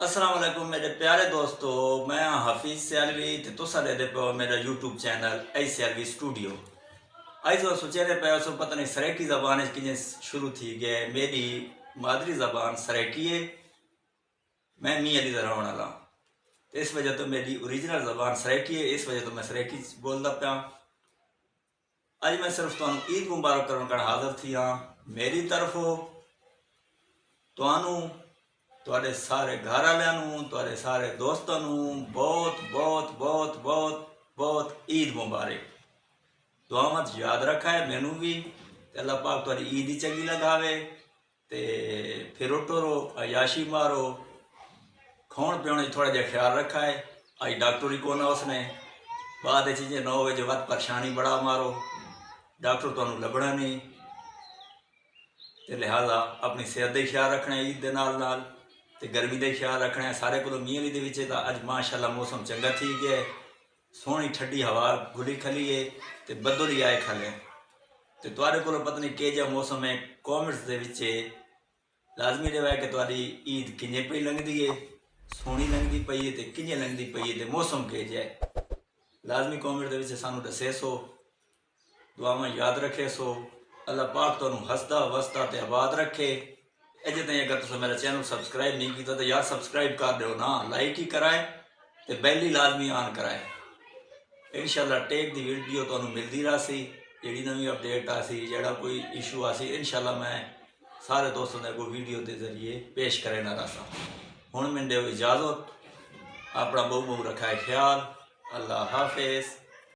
अस्सलाम वालेकुम मेरे प्यारे दोस्तों, मैं हाफिज सियालवी ते तुसा दे पे मेरा यूट्यूब चैनल ए सियालवी स्टूडियो। आज तो सोचे रहे पे सो पता नहीं सराइकी ज़बान किए शुरू थी गए। मेरी मादरी ज़बान सराइकी है। मैं मी अली दा रहने वाला तो इस वजह तो मेरी ओरिजिनल ज़बान सराइकी है। इस वजह तो मैं सराइकी बोलता पाया। अज मैं सिर्फ तुहानू ईद मुबारक करने का हाज़िर थी हाँ। मेरी तरफों तुहानू तुहाडे सारे घर वालों तुहाडे सारे दोस्तों बहुत बहुत बहुत बहुत बहुत ईद मुबारक। दुआ मत याद रखा है मैनू भी। अल्लाह पाक तुहाडी ईद ही चंगी लगावे। ते फिर उठो रो अयाशी मारो, खाने पीने थोड़ा जहा ख्याल रखा है। अज डॉक्टर ही कौन उसने बाद चीज़ें 9 बजे वत परेशानी बड़ा मारो, डॉक्टर तुहानू लभना नहीं। तो लिहाजा अपनी सेहत का ख्याल रखना है ईद के नाल ते गर्मी का ख्याल रखना है सारे को। मीह भी अज माशाअल्लाह मौसम चंगा थी गया है। सोहनी ठंडी हवा गुली खली है तो बदल ही आए खले। तो तुहारे को पता नहीं के जा मौसम है। कॉमेंट्स के लाजमी रहा है कि तुहारी ईद किंजे पई लंघदी है, सोहनी लंघदी पई है तो किंजे लंघदी पई है तो मौसम के जाए। लाजमी कॉमेंट के सानू दसे सो, दुआवां याद रखे सो। अल्लाह पाक तुहानू हसदा वसदा ते आबाद रखे। अजे तक अगर तुम मेरा चैनल सबसक्राइब नहीं किया तो यार सबसक्राइब कर दो ना, लाइक ही कराए तो बैल ही लाजमी ऑन कराए। इंशाल्लाह टेक दी वीडियो तुहानू मिलती रही। जी नवी अपडेट आसी जोड़ा कोई इशू आसी इंशाल्लाह मैं सारे दोस्तों को वीडियो के जरिए पेश करे ना रहा। हुण मैंने दो इजाज़त। अपना बहु बहु रखा है ख्याल। अल्लाह हाफिज़।